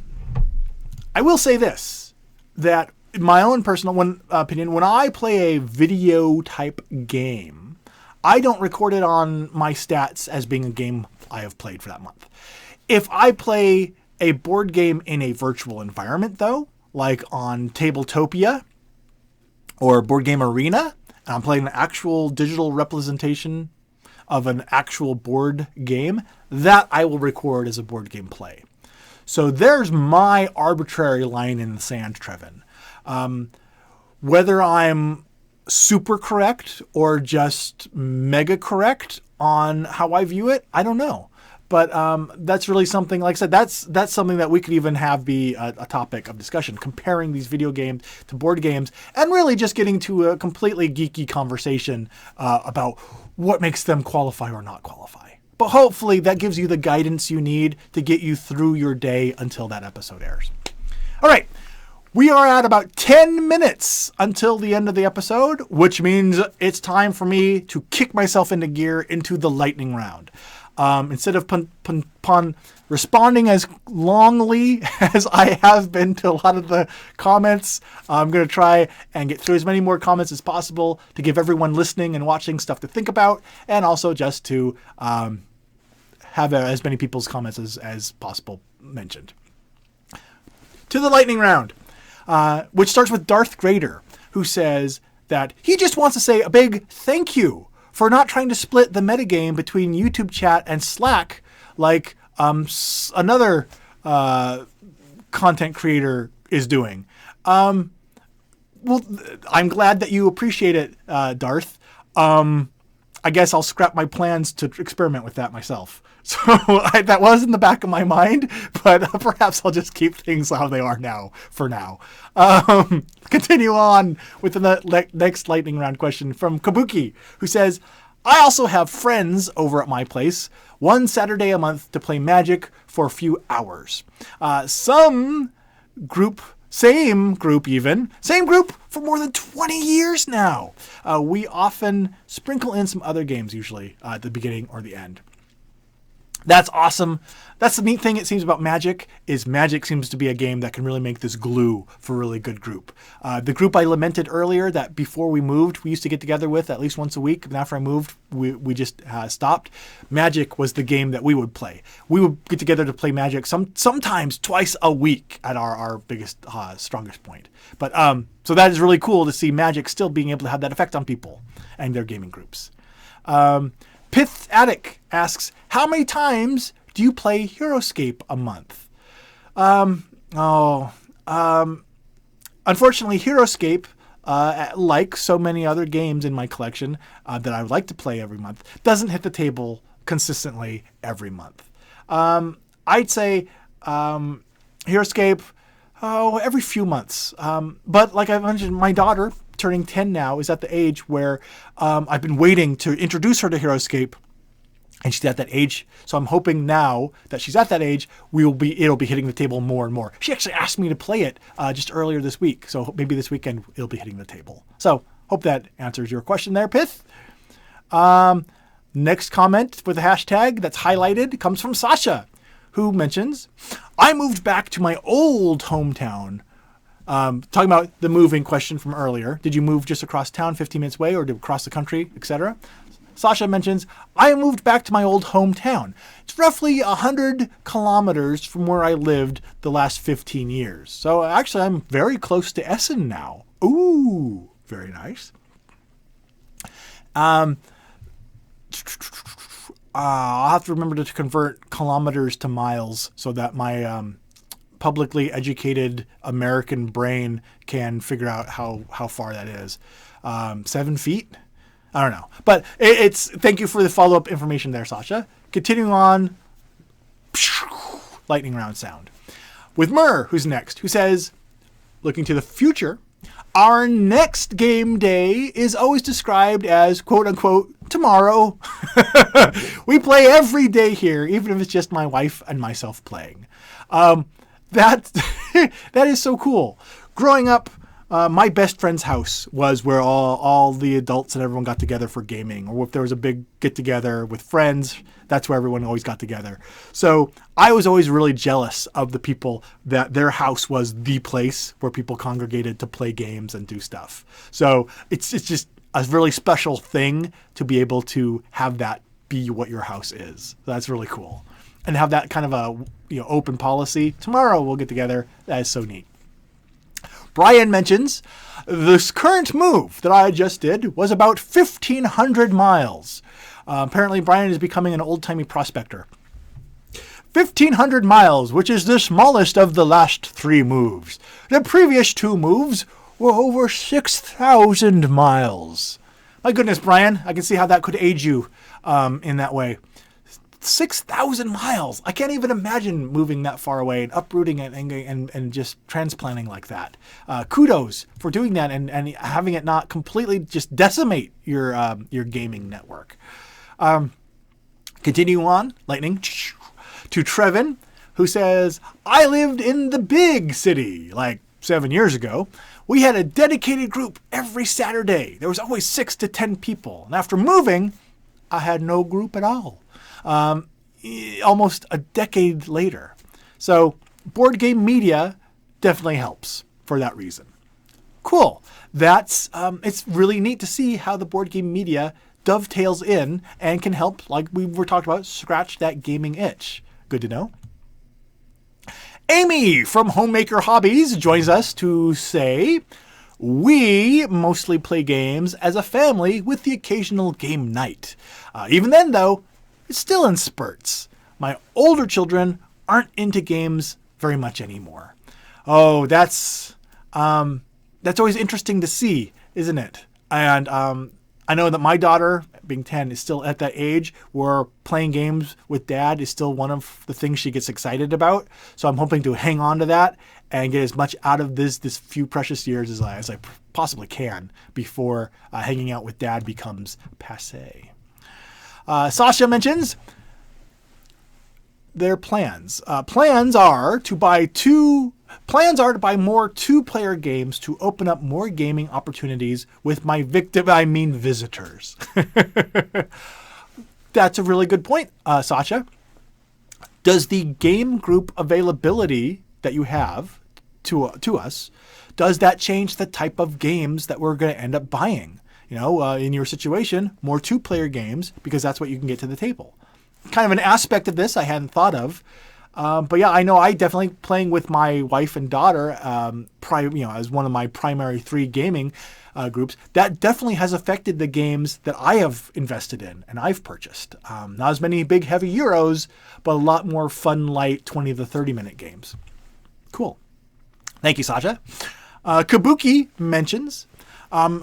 will say this, that in my own personal opinion, when I play a video type game, I don't record it on my stats as being a game I have played for that month. If I play a board game in a virtual environment, though, like on Tabletopia or Board Game Arena, and I'm playing an actual digital representation of an actual board game, that I will record as a board game play. So there's my arbitrary line in the sand, Trevin. Whether I'm super correct or just mega correct on how I view it, I don't know. But that's really something, like I said, that's something that we could even have be a topic of discussion, comparing these video games to board games, and really just getting to a completely geeky conversation about what makes them qualify or not qualify. But hopefully that gives you the guidance you need to get you through your day until that episode airs. All right. We are at about 10 minutes until the end of the episode, which means it's time for me to kick myself into gear into the lightning round. Instead of responding as longly as I have been to a lot of the comments, I'm going to try and get through as many more comments as possible to give everyone listening and watching stuff to think about, and also just to have as many people's comments as possible mentioned. To the lightning round. Which starts with Darth Grader, who says that he just wants to say a big thank you for not trying to split the metagame between YouTube chat and Slack like another content creator is doing. Well, I'm glad that you appreciate it, Darth. I I guess I'll scrap my plans to experiment with that myself. So that was in the back of my mind, but perhaps I'll just keep things how they are now for now. Continue on with the next lightning round question from Kabuki, who says, I also have friends over at my place one Saturday a month to play Magic for a few hours. Same group for more than 20 years now. We often sprinkle in some other games, usually at the beginning or the end. That's awesome. That's the neat thing, it seems, about Magic, is Magic seems to be a game that can really make this glue for a really good group. The group I lamented earlier that before we moved, we used to get together with at least once a week. And after I moved, we just stopped. Magic was the game that we would play. We would get together to play Magic sometimes twice a week at our biggest, strongest point. But so that is really cool to see Magic still being able to have that effect on people and their gaming groups. Pith Attic asks, how many times do you play Heroescape a month? Unfortunately, Heroescape, like so many other games in my collection that I would like to play every month, doesn't hit the table consistently every month. I'd say Heroescape, every few months. But like I mentioned, my daughter, turning 10 now, is at the age where I've been waiting to introduce her to Heroescape, and she's at that age. So I'm hoping now that she's at that age, it'll be hitting the table more and more. She actually asked me to play it just earlier this week, so maybe this weekend it'll be hitting the table. So hope that answers your question there, Pith. Next comment with a hashtag that's highlighted comes from Sasha, who mentions, I moved back to my old hometown. Talking about the moving question from earlier. Did you move just across town 15 minutes away, or did you cross the country, etc.? Sasha mentions, I moved back to my old hometown. It's roughly 100 kilometers from where I lived the last 15 years. So actually, I'm very close to Essen now. Ooh, very nice. I'll have to remember to convert kilometers to miles so that my publicly educated American brain can figure out how far that is. 7 feet? I don't know. But thank you for the follow-up information there, Sasha. Continuing on, lightning round sound. With Murr, who's next, who says, looking to the future, our next game day is always described as, quote unquote, tomorrow. We play every day here, even if it's just my wife and myself playing. That is so cool. Growing up, my best friend's house was where all the adults and everyone got together for gaming. Or if there was a big get-together with friends, that's where everyone always got together. So I was always really jealous of the people that their house was the place where people congregated to play games and do stuff. So it's just a really special thing to be able to have that be what your house is. That's really cool. And have that kind of a open policy. Tomorrow we'll get together. That is so neat. Brian mentions, this current move that I just did was about 1,500 miles. Apparently Brian is becoming an old-timey prospector. 1,500 miles, which is the smallest of the last 3 moves. The previous 2 moves were over 6,000 miles. My goodness, Brian, I can see how that could age you in that way. 6,000 miles. I can't even imagine moving that far away and uprooting it and just transplanting like that. Kudos for doing that and having it not completely just decimate your gaming network. Continue on, lightning, to Trevin, who says, I lived in the big city like 7 years ago. We had a dedicated group every Saturday. There was always 6 to 10 people. And after moving, I had no group at all. Almost a decade later. So board game media definitely helps for that reason. Cool. That's it's really neat to see how the board game media dovetails in and can help, like we were talking about, scratch that gaming itch. Good to know. Amy from Homemaker Hobbies joins us to say, we mostly play games as a family with the occasional game night. Even then, though, it's still in spurts. My older children aren't into games very much anymore. Oh, that's always interesting to see, isn't it? And I know that my daughter, being 10, is still at that age where playing games with dad is still one of the things she gets excited about. So I'm hoping to hang on to that and get as much out of this few precious years as I possibly can before hanging out with dad becomes passé. Sasha mentions their plans. Plans are to buy more two-player games to open up more gaming opportunities with my visitors. That's a really good point, Sasha. Does the game group availability that you have to us, does that change the type of games that we're going to end up buying? In your situation, more two-player games because that's what you can get to the table. Kind of an aspect of this I hadn't thought of. But yeah, I know I definitely playing with my wife and daughter, as one of my primary 3 gaming groups, that definitely has affected the games that I have invested in and I've purchased. Not as many big heavy euros, but a lot more fun, light 20 to 30 minute games. Cool. Thank you, Sasha. Kabuki mentions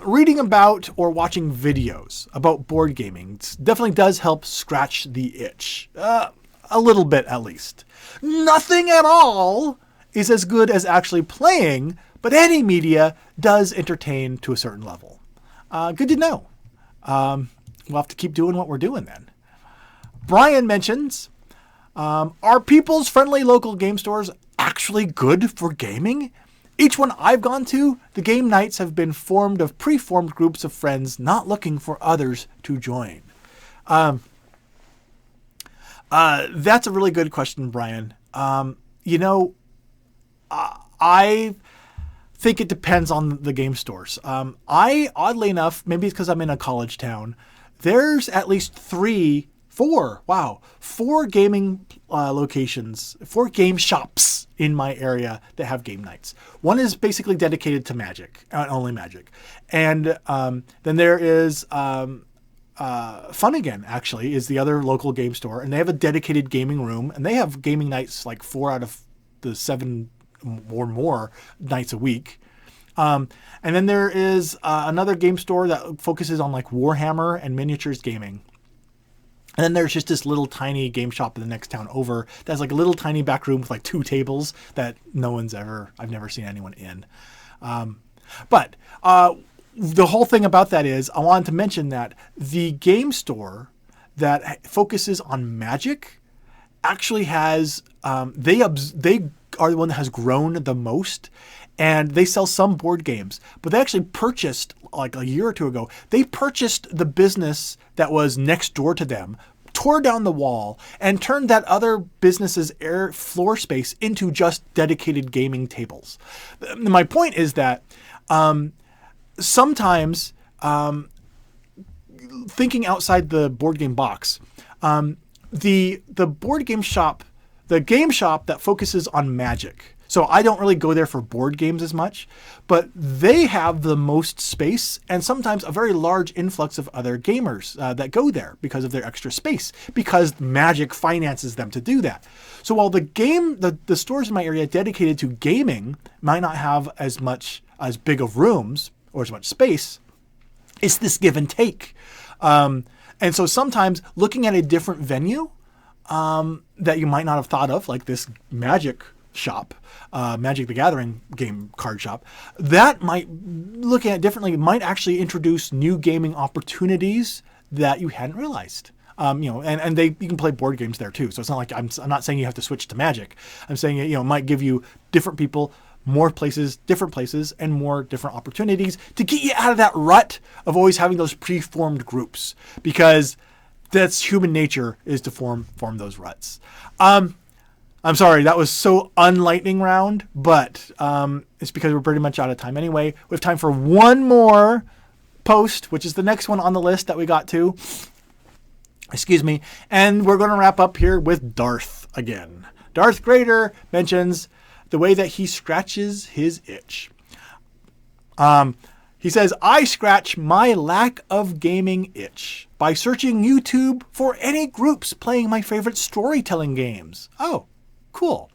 reading about or watching videos about board gaming definitely does help scratch the itch. A little bit, at least. Nothing at all is as good as actually playing, but any media does entertain to a certain level. Good to know. We'll have to keep doing what we're doing then. Brian mentions, are people's friendly local game stores actually good for gaming? Each one I've gone to, the game nights have been formed of pre-formed groups of friends not looking for others to join. That's a really good question, Brian. I think it depends on the game stores. Oddly enough, maybe it's because I'm in a college town, there's at least four gaming locations, 4 game shops in my area that have game nights. One is basically dedicated to Magic, only Magic. And then there is Fun Again, actually, is the other local game store. And they have a dedicated gaming room. And they have gaming nights like 4 out of the 7 or more nights a week. And then there is another game store that focuses on like Warhammer and miniatures gaming. And then there's just this little tiny game shop in the next town over that's like a little tiny back room with like 2 tables that I've never seen anyone in. But the whole thing about that is I wanted to mention that the game store that focuses on Magic actually has, they are the one that has grown the most. And they sell some board games, but they actually purchased, like a year or 2 ago, they purchased the business that was next door to them, tore down the wall, and turned that other business's floor space into just dedicated gaming tables. My point is that sometimes thinking outside the board game box, the board game shop, the game shop that focuses on Magic. So I don't really go there for board games as much, but they have the most space and sometimes a very large influx of other gamers that go there because of their extra space, because Magic finances them to do that. So while the stores in my area dedicated to gaming might not have as big of rooms or as much space, it's this give and take. And so sometimes looking at a different venue that you might not have thought of, like this Magic shop, Magic the Gathering game card shop, that might, looking at it differently, might actually introduce new gaming opportunities that you hadn't realized. And you can play board games there too. So it's not like I'm not saying you have to switch to Magic. I'm saying it might give you different people, more places, different places, and more different opportunities to get you out of that rut of always having those pre-formed groups, because that's human nature, is to form those ruts. I'm sorry, that was so unlightning round, but it's because we're pretty much out of time anyway. We have time for one more post, which is the next one on the list that we got to. Excuse me. And we're going to wrap up here with Darth again. Darth Grader mentions the way that he scratches his itch. He says, I scratch my lack of gaming itch by searching YouTube for any groups playing my favorite storytelling games. Oh, cool.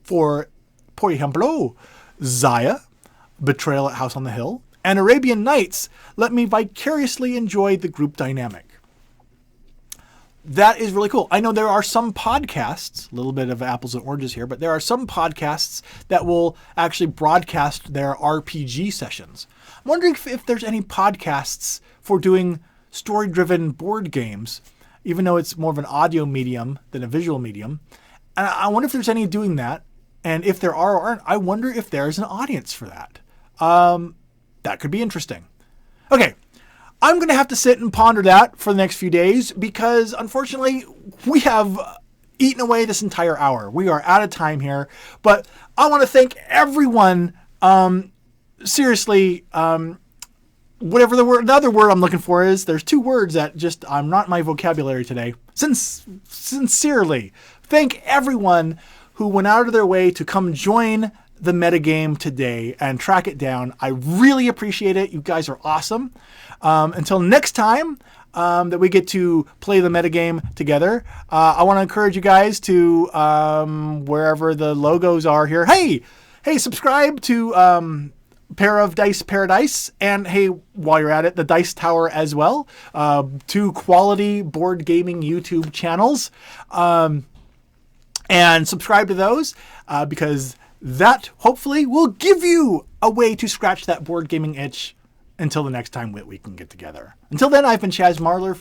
For ejemplo, Zaya, Betrayal at House on the Hill, And Arabian Nights let me vicariously enjoy the group dynamic. That is really cool. I know there are some podcasts, a little bit of apples and oranges here, but there are some podcasts that will actually broadcast their RPG sessions. I'm wondering if there's any podcasts for doing story-driven board games, even though it's more of an audio medium than a visual medium. And I wonder if there's any doing that. And if there are or aren't, I wonder if there's an audience for that. That could be interesting. Okay. I'm going to have to sit and ponder that for the next few days because, unfortunately, we have eaten away this entire hour. We are out of time here. But I want to thank everyone. Seriously, whatever another word I'm looking for is, there's two words that just, I'm not in my vocabulary today. Sincerely, thank everyone who went out of their way to come join the metagame today and track it down. I really appreciate it. You guys are awesome. Until next time that we get to play the metagame together, I want to encourage you guys to, wherever the logos are here, hey, subscribe to Pair of Dice Paradise, and hey, while you're at it, the Dice Tower as well. Two quality board gaming YouTube channels. And subscribe to those because that hopefully will give you a way to scratch that board gaming itch until the next time we can get together. Until then, I've been Chaz Marler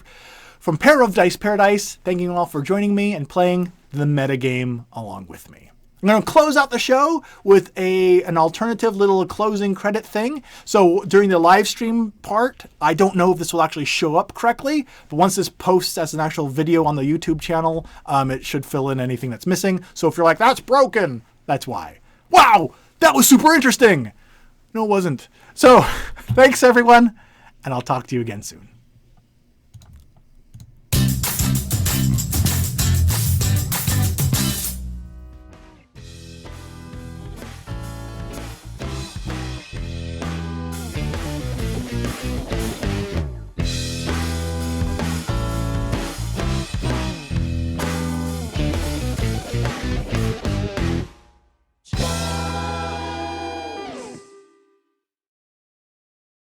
from Pair of Dice Paradise. Thank you all for joining me and playing the metagame along with me. I'm going to close out the show with an alternative little closing credit thing. So during the live stream part, I don't know if this will actually show up correctly, but once this posts as an actual video on the YouTube channel, it should fill in anything that's missing. So if you're like, that's broken, that's why. Wow, that was super interesting. No, it wasn't. So thanks everyone, and I'll talk to you again soon.